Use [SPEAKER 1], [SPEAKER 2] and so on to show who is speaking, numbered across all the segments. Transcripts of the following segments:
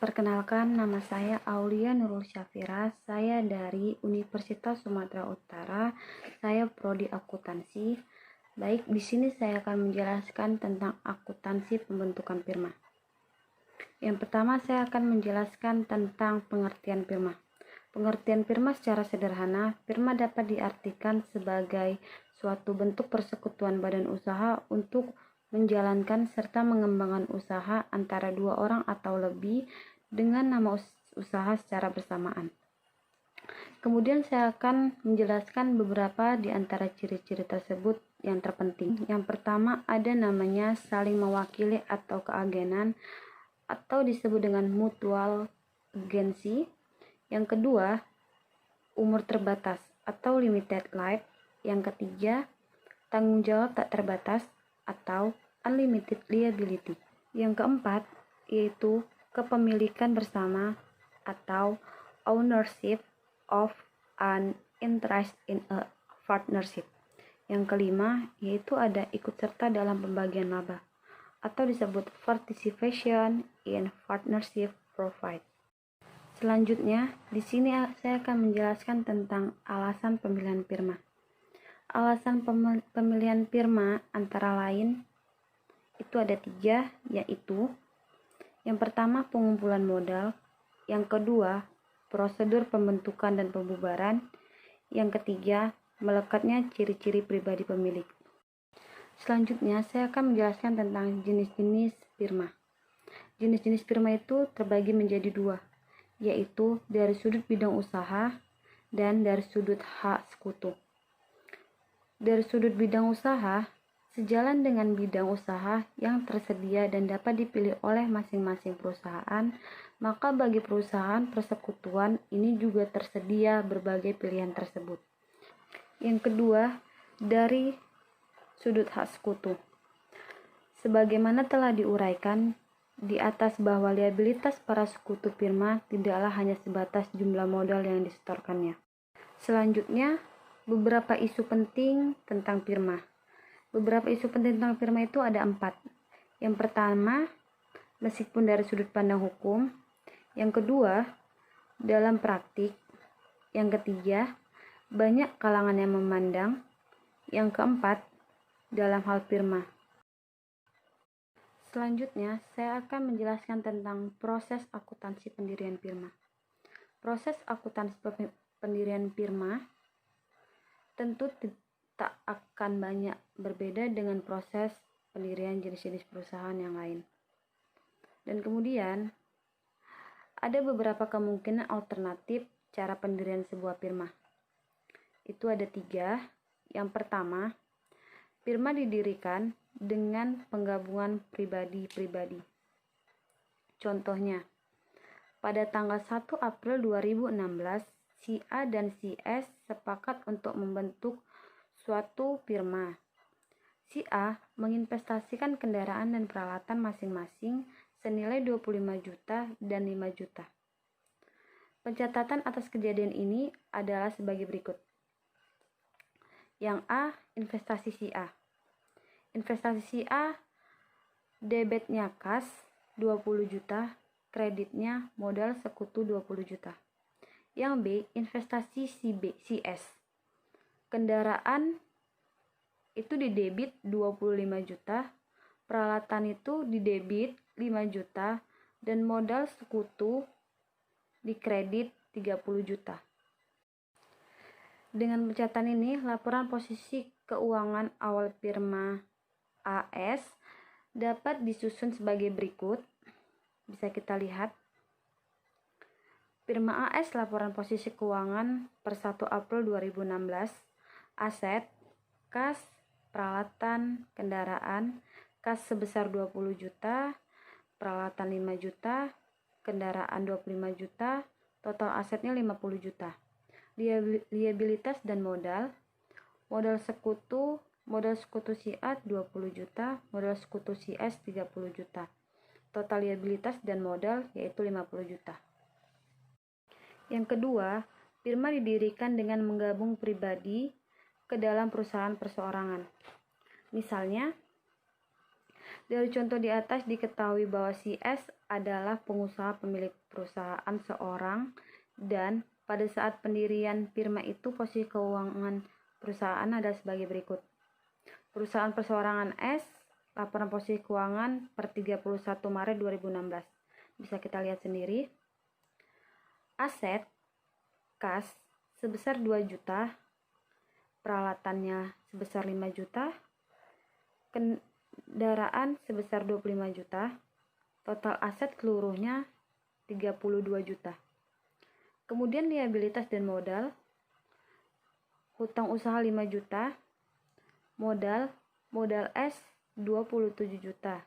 [SPEAKER 1] Perkenalkan, nama saya Aulia Nurul Syafira. Saya dari Universitas Sumatera Utara. Saya prodi akuntansi. Baik, di sini saya akan menjelaskan tentang akuntansi pembentukan firma. Yang pertama, saya akan menjelaskan tentang pengertian firma. Pengertian firma secara sederhana, firma dapat diartikan sebagai suatu bentuk persekutuan badan usaha untuk menjalankan serta mengembangkan usaha antara dua orang atau lebih dengan nama usaha secara bersamaan. Kemudian saya akan menjelaskan beberapa di antara ciri-ciri tersebut yang terpenting. Yang pertama, ada namanya saling mewakili atau keagenan atau disebut dengan mutual agency. Yang kedua, umur terbatas atau limited life. Yang ketiga, tanggung jawab tak terbatas atau unlimited liability. Yang keempat, yaitu kepemilikan bersama atau ownership of an interest in a partnership. Yang kelima, yaitu ada ikut serta dalam pembagian laba atau disebut participation in partnership profit. Selanjutnya, di sini saya akan menjelaskan tentang alasan pemilihan firma. Alasan pemilihan firma antara lain itu ada 3, yaitu yang pertama, pengumpulan modal. Yang kedua, prosedur pembentukan dan pembubaran. Yang ketiga, melekatnya ciri-ciri pribadi pemilik. Selanjutnya, saya akan menjelaskan tentang jenis-jenis firma. Jenis-jenis firma itu terbagi menjadi 2, yaitu dari sudut bidang usaha dan dari sudut hak sekutu. Dari sudut bidang usaha, sejalan dengan bidang usaha yang tersedia dan dapat dipilih oleh masing-masing perusahaan, maka bagi perusahaan persekutuan ini juga tersedia berbagai pilihan tersebut. Yang kedua, dari sudut hak sekutu. Sebagaimana telah diuraikan di atas bahwa liabilitas para sekutu firma tidaklah hanya sebatas jumlah modal yang disetorkannya. Selanjutnya, beberapa isu penting tentang firma. Beberapa isu penting tentang firma itu ada 4. Yang pertama, meskipun dari sudut pandang hukum. Yang kedua, dalam praktik. Yang ketiga, banyak kalangan yang memandang. Yang keempat, dalam hal firma. Selanjutnya, saya akan menjelaskan tentang proses akuntansi pendirian firma. Proses akuntansi pendirian firma tentu tak akan banyak berbeda dengan proses pendirian jenis-jenis perusahaan yang lain. Dan kemudian, ada beberapa kemungkinan alternatif cara pendirian sebuah firma. Itu ada 3. Yang pertama, firma didirikan dengan penggabungan pribadi-pribadi. Contohnya, pada tanggal 1 April 2016, si A dan si S sepakat untuk membentuk suatu firma. Si A menginvestasikan kendaraan dan peralatan masing-masing senilai 25 juta dan 5 juta. Pencatatan atas kejadian ini adalah sebagai berikut. Yang A, investasi si A. Investasi si A, debitnya kas 20 juta, kreditnya modal sekutu 20 juta. Yang B, investasi si S. Kendaraan itu didebit 25 juta, peralatan itu didebit 5 juta, dan modal sekutu dikredit 30 juta. Dengan pencatatan ini, laporan posisi keuangan awal firma AS dapat disusun sebagai berikut. Bisa kita lihat. Firma AS laporan posisi keuangan per 1 April 2016. Aset, kas, peralatan, kendaraan, kas sebesar 20 juta, peralatan 5 juta, kendaraan 25 juta, total asetnya 50 juta. Liabilitas dan modal. Modal sekutu si A 20 juta, modal sekutu si S 30 juta. Total liabilitas dan modal yaitu 50 juta. Yang kedua, firma didirikan dengan menggabung pribadi ke dalam perusahaan perseorangan. Misalnya, dari contoh di atas diketahui bahwa si S adalah pengusaha pemilik perusahaan seorang, dan pada saat pendirian firma itu posisi keuangan perusahaan adalah sebagai berikut. Perusahaan perseorangan S, laporan posisi keuangan per 31 Maret 2016. Bisa kita lihat sendiri. Aset kas sebesar 2 juta, peralatannya sebesar 5 juta, kendaraan sebesar 25 juta, total aset seluruhnya 32 juta. Kemudian liabilitas dan modal, hutang usaha 5 juta, modal S 27 juta.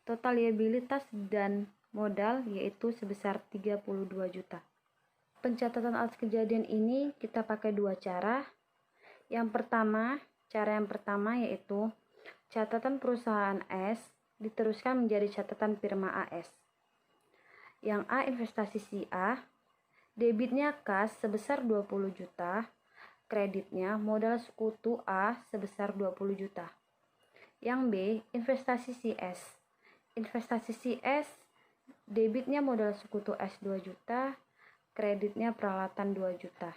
[SPEAKER 1] Total liabilitas dan modal yaitu sebesar 32 juta. Pencatatan atas kejadian ini kita pakai dua cara. Cara yang pertama yaitu catatan perusahaan S diteruskan menjadi catatan firma AS. Yang A, investasi si A, debitnya kas sebesar 20 juta, kreditnya modal sekutu A sebesar 20 juta. Yang B, investasi si S. Investasi si S, debitnya modal sekutu S 2 juta, kreditnya peralatan 2 juta.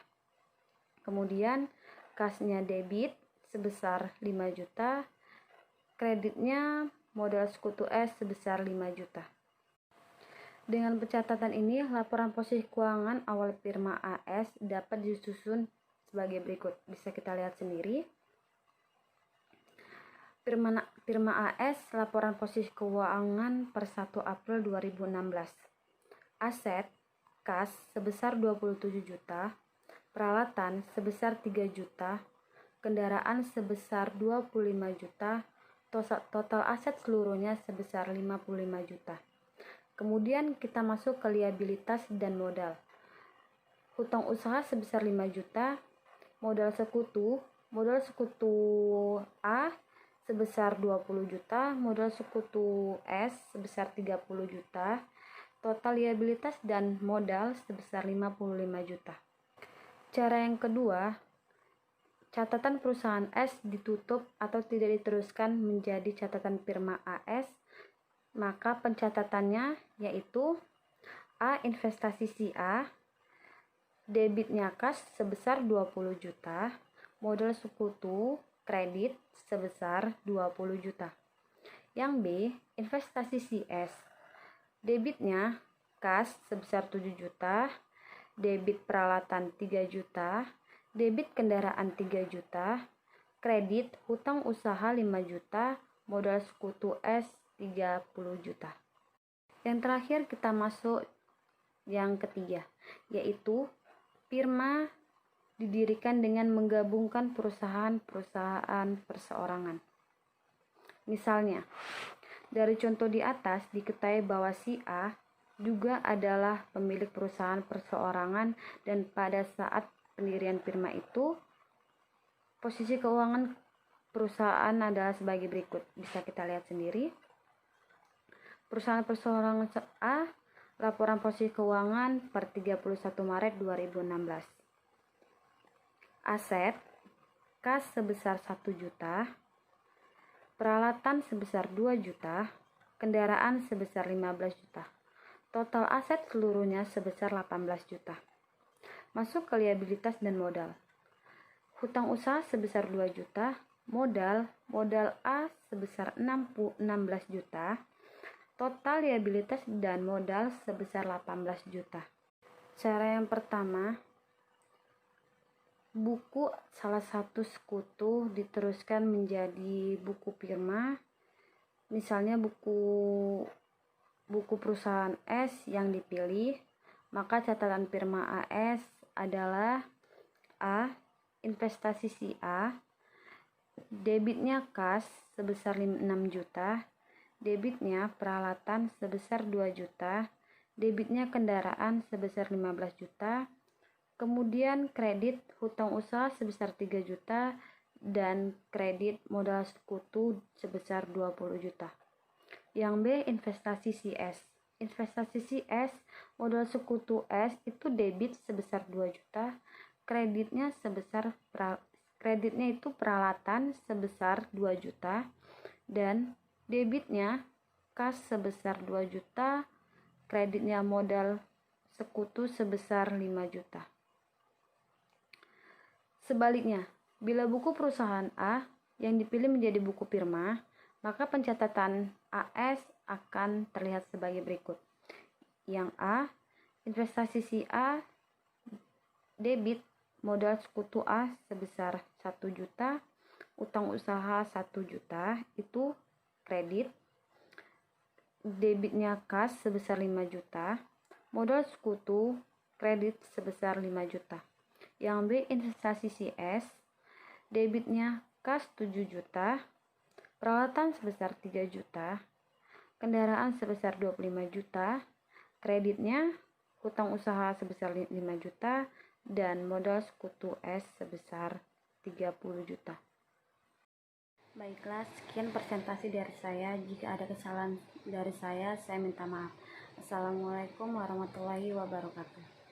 [SPEAKER 1] Kemudian kasnya debit sebesar 5 juta, kreditnya modal sekutu S sebesar 5 juta. Dengan pencatatan ini, laporan posisi keuangan awal firma AS dapat disusun sebagai berikut. Bisa kita lihat sendiri. Firma AS, laporan posisi keuangan per 1 April 2016. Aset kas sebesar 27 juta, peralatan sebesar 3 juta, kendaraan sebesar 25 juta, total aset seluruhnya sebesar 55 juta. Kemudian kita masuk ke liabilitas dan modal. Hutang usaha sebesar 5 juta, modal sekutu A sebesar 20 juta, modal sekutu S sebesar 30 juta, total liabilitas dan modal sebesar 55 juta. Cara yang kedua, catatan perusahaan S ditutup atau tidak diteruskan menjadi catatan firma AS, maka pencatatannya yaitu A, investasi si A, debitnya kas sebesar 20 juta, modal sekutu kredit sebesar 20 juta. Yang B, investasi si S, debitnya kas sebesar 7 juta, debit peralatan 3 juta, debit kendaraan 3 juta, kredit hutang usaha 5 juta, modal sekutu S 30 juta. Yang terakhir kita masuk yang ketiga, yaitu firma didirikan dengan menggabungkan perusahaan-perusahaan perseorangan. Misalnya, dari contoh di atas diketahui bahwa si A juga adalah pemilik perusahaan perseorangan dan pada saat pendirian firma itu posisi keuangan perusahaan adalah sebagai berikut. Bisa kita lihat sendiri. Perusahaan perseorangan A, laporan posisi keuangan per 31 Maret 2016. Aset kas sebesar 1 juta, peralatan sebesar 2 juta, kendaraan sebesar 15 juta. Total aset seluruhnya sebesar 18 juta. Masuk ke liabilitas dan modal. Hutang usaha sebesar 2 juta, modal A sebesar 16 juta, total liabilitas dan modal sebesar 18 juta. Cara yang pertama, buku salah satu sekutu diteruskan menjadi buku firma. Misalnya buku perusahaan S yang dipilih, maka catatan firma AS adalah A, investasi si A, debitnya kas sebesar 6 juta, debitnya peralatan sebesar 2 juta, debitnya kendaraan sebesar 15 juta, kemudian kredit hutang usaha sebesar 3 juta, dan kredit modal sekutu sebesar 20 juta. Yang B, investasi si S. Investasi si S, modal sekutu S itu debit sebesar 2 juta, kreditnya itu peralatan sebesar 2 juta, dan debitnya kas sebesar 2 juta, kreditnya modal sekutu sebesar 5 juta. Sebaliknya, bila buku perusahaan A yang dipilih menjadi buku firma, maka pencatatan AS akan terlihat sebagai berikut. Yang A, investasi si A debit modal sekutu A sebesar 1 juta, utang usaha 1 juta, itu kredit. Debitnya kas sebesar 5 juta, modal sekutu kredit sebesar 5 juta. Yang B, investasi CS, debitnya kas 7 juta, peralatan sebesar 3 juta, kendaraan sebesar 25 juta, kreditnya hutang usaha sebesar 5 juta, dan modal sekutu S sebesar 30 juta. Baiklah, sekian presentasi dari saya. Jika ada kesalahan dari saya minta maaf. Assalamualaikum warahmatullahi wabarakatuh.